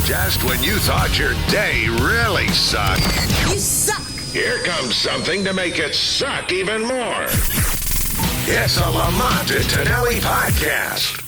Just when you thought your day really sucked. You suck! Here comes something to make it suck even more. It's a Lamont and Tonelli podcast.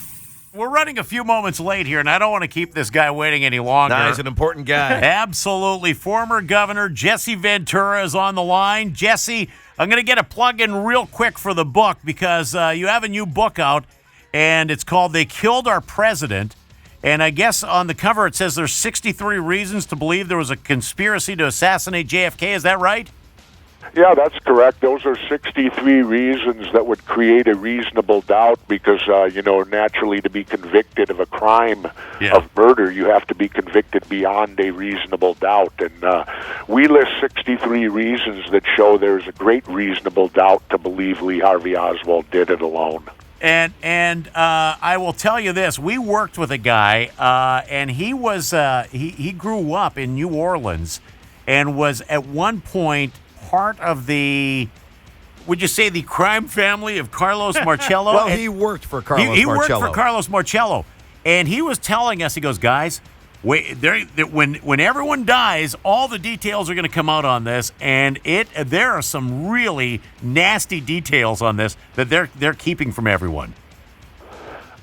We're running a few moments late here, and I don't want to keep this guy waiting any longer. No, he's an important guy. Absolutely. Former Governor Jesse Ventura is on the line. Jesse, I'm going to get a plug in real quick for the book because you have a new book out, and it's called They Killed Our President. And I guess on the cover it says there's 63 reasons to believe there was a conspiracy to assassinate JFK. Is that right? Yeah, that's correct. Those are 63 reasons that would create a reasonable doubt because, naturally to be convicted of a crime of murder, you have to be convicted beyond a reasonable doubt. And we list 63 reasons that show there's a great reasonable doubt to believe Lee Harvey Oswald did it alone. And I will tell you this: we worked with a guy, and he was he grew up in New Orleans, and was at one point part of the, would you say, the crime family of Carlos Marcello? Well, he worked for Carlos Marcello. He worked for Carlos Marcello, and he was telling us, he goes, guys, wait, when everyone dies, all the details are going to come out on this, and there are some really nasty details on this that they're keeping from everyone.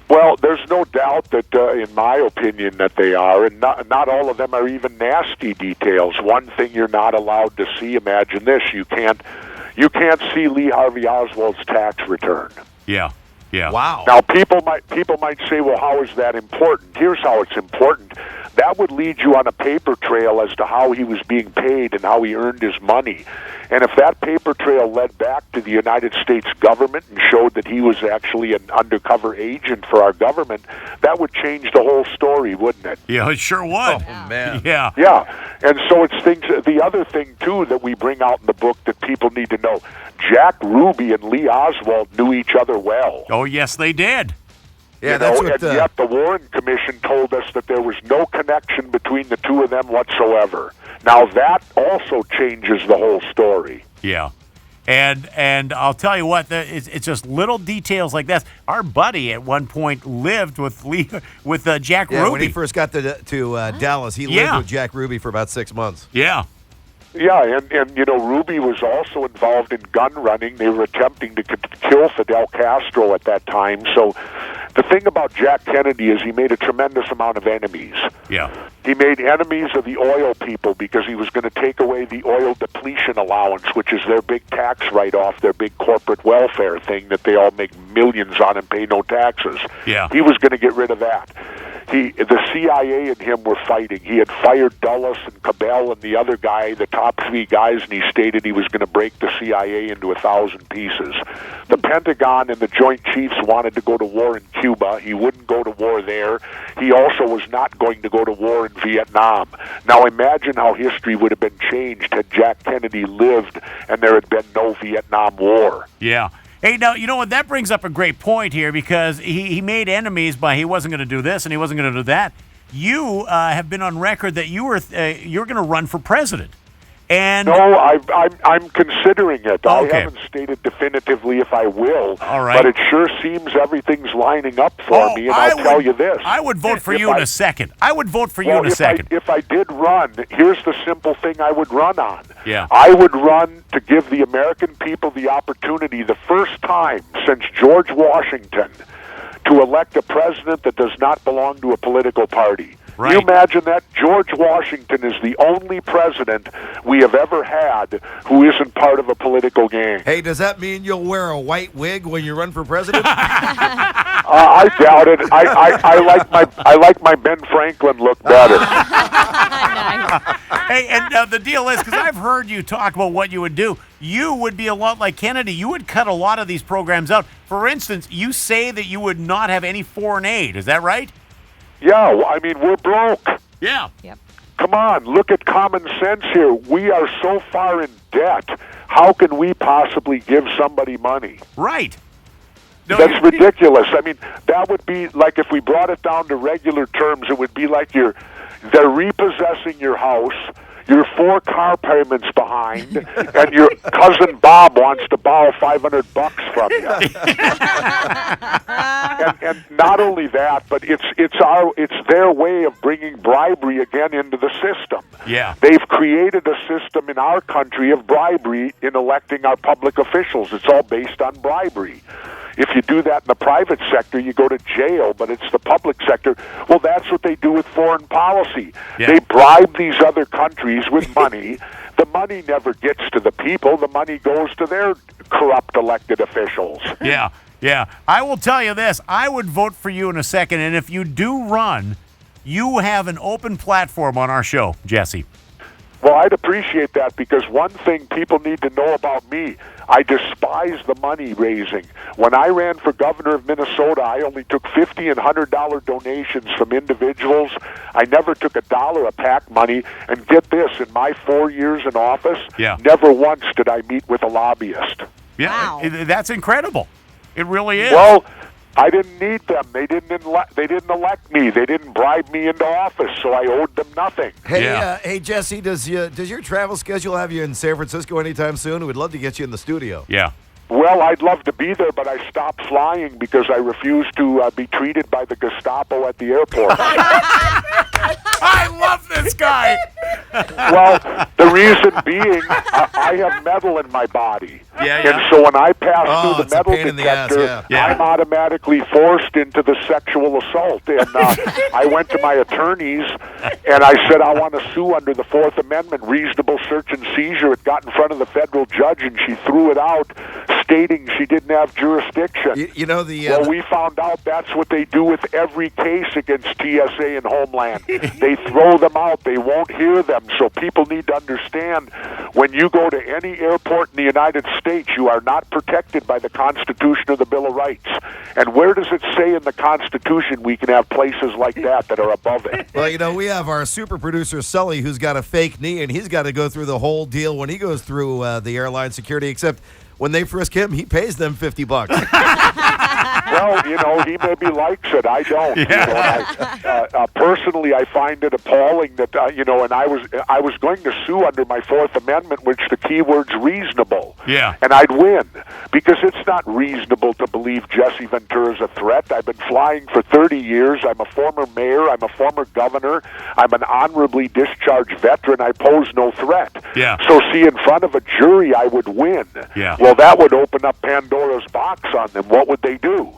Well, there's no doubt that, in my opinion, that they are, and not all of them are even nasty details. One thing you're not allowed to see, imagine this, you can't see Lee Harvey Oswald's tax return. Yeah. Yeah. Wow. Now, people might say, well, how is that important? Here's how it's important. That would lead you on a paper trail as to how he was being paid and how he earned his money. And if that paper trail led back to the United States government and showed that he was actually an undercover agent for our government, that would change the whole story, wouldn't it? Yeah, it sure would. Oh, man. Yeah. Yeah. And so it's things. The other thing, too, that we bring out in the book that people need to know, Jack Ruby and Lee Oswald knew each other well. Oh, yes, they did. Yeah, that's what. And yet the Warren Commission told us that there was no connection between the two of them whatsoever. Now that also changes the whole story. Yeah, and I'll tell you what, it's just little details like that. Our buddy at one point lived with Jack Ruby. When he first got to Dallas, he lived with Jack Ruby for about 6 months. Yeah. Yeah, and Ruby was also involved in gun running. They were attempting to kill Fidel Castro at that time. So the thing about Jack Kennedy is he made a tremendous amount of enemies. Yeah. He made enemies of the oil people because he was going to take away the oil depletion allowance, which is their big tax write-off, their big corporate welfare thing that they all make millions on and pay no taxes. Yeah. He was going to get rid of that. The CIA and him were fighting. He had fired Dulles and Cabell and the other guy, the top three guys, and he stated he was going to break the CIA into 1,000 pieces. The Pentagon and the Joint Chiefs wanted to go to war in Cuba. He wouldn't go to war there. He also was not going to go to war in Vietnam. Now imagine how history would have been changed had Jack Kennedy lived and there had been no Vietnam War. Yeah. Hey, now, you know what? That brings up a great point here because he made enemies by he wasn't going to do this and he wasn't going to do that. You have been on record that you're going to run for president. And no, I'm considering it. Okay. I haven't stated definitively if I will. All right. But it sure seems everything's lining up for me, and I'll tell you this. I would vote for you in a second. I would vote for you in a second. If I did run, here's the simple thing I would run on. Yeah. I would run to give the American people the opportunity, the first time since George Washington, to elect a president that does not belong to a political party. Right. You imagine that? George Washington is the only president we have ever had who isn't part of a political gang. Hey, does that mean you'll wear a white wig when you run for president? I doubt it. I like my Ben Franklin look better. Hey, and the deal is, because I've heard you talk about what you would do, you would be a lot like Kennedy. You would cut a lot of these programs out. For instance, you say that you would not have any foreign aid. Is that right? Yeah, well, I mean, we're broke. Yeah. Yep. Come on, look at common sense here. We are so far in debt. How can we possibly give somebody money? Right. No, That's ridiculous. I mean, that would be like if we brought it down to regular terms, it would be like they're repossessing your house. you're 4 car payments behind, and your cousin Bob wants to borrow $500 from you. and not only that, but it's their way of bringing bribery again into the system. Yeah. They've created a system in our country of bribery in electing our public officials. It's all based on bribery. If you do that in the private sector, you go to jail, but it's the public sector. Well, that's what they do with foreign policy. Yeah. They bribe these other countries with money. The money never gets to the people. The money goes to their corrupt elected officials. Yeah, yeah. I will tell you this. I would vote for you in a second, and if you do run, you have an open platform on our show, Jesse. Well, I'd appreciate that, because one thing people need to know about me, I despise the money raising. When I ran for governor of Minnesota, I only took $50 and $100 donations from individuals. I never took $1 of PAC money. And get this, in my 4 years in office, never once did I meet with a lobbyist. Yeah, wow. That's incredible. It really is. Well, I didn't need them. They didn't elect me. They didn't bribe me into office, so I owed them nothing. Hey, hey, Jesse, does your travel schedule have you in San Francisco anytime soon? We'd love to get you in the studio. Yeah. Well, I'd love to be there, but I stopped flying because I refused to be treated by the Gestapo at the airport. I love this guy. Well, the reason being, I have metal in my body. Yeah. And so when I pass through the metal detector, the I'm automatically forced into the sexual assault. And I went to my attorneys, and I said, I want to sue under the Fourth Amendment, reasonable search and seizure. It got in front of the federal judge, and she threw it out, stating she didn't have jurisdiction. Well, we found out that's what they do with every case against TSA and Homeland. They throw them out. They won't hear them. So people need to understand, when you go to any airport in the United States, you are not protected by the Constitution or the Bill of Rights. And where does it say in the Constitution we can have places like that are above it? Well, we have our super producer, Sully, who's got a fake knee, and he's got to go through the whole deal when he goes through the airline security, except when they frisk him, he pays them $50. Well, he maybe likes it. I don't. Yeah. Personally, I find it appalling that, and I was going to sue under my Fourth Amendment, which the keyword's reasonable. Yeah. And I'd win, because it's not reasonable to believe Jesse Ventura's a threat. I've been flying for 30 years. I'm a former mayor. I'm a former governor. I'm an honorably discharged veteran. I pose no threat. Yeah. So, see, in front of a jury, I would win. Yeah. Well, that would open up Pandora's box on them. What would they do?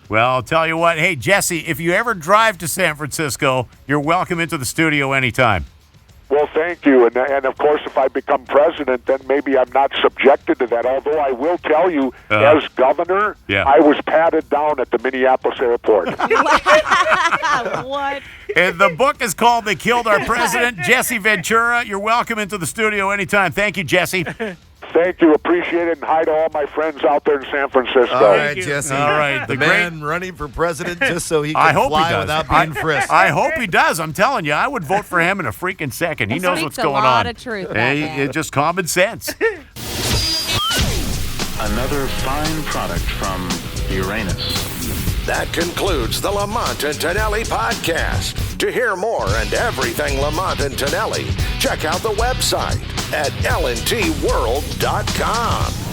Well, I'll tell you what. Hey, Jesse, if you ever drive to San Francisco, you're welcome into the studio anytime. Well, thank you. And of course, if I become president, then maybe I'm not subjected to that. Although I will tell you, as governor, I was patted down at the Minneapolis airport. What? And the book is called They Killed Our President. Jesse Ventura, you're welcome into the studio anytime. Thank you, Jesse. Thank you. Appreciate it. And hi to all my friends out there in San Francisco. All right, Jesse. All right. The man running for president just so he can fly without being frisked. I hope he does. I'm telling you, I would vote for him in a freaking second. He knows what's going on. A lot of truth. It's just common sense. Another fine product from Uranus. That concludes the Lamont and Tonelli podcast. To hear more and everything Lamont and Tonelli, check out the website at lntworld.com.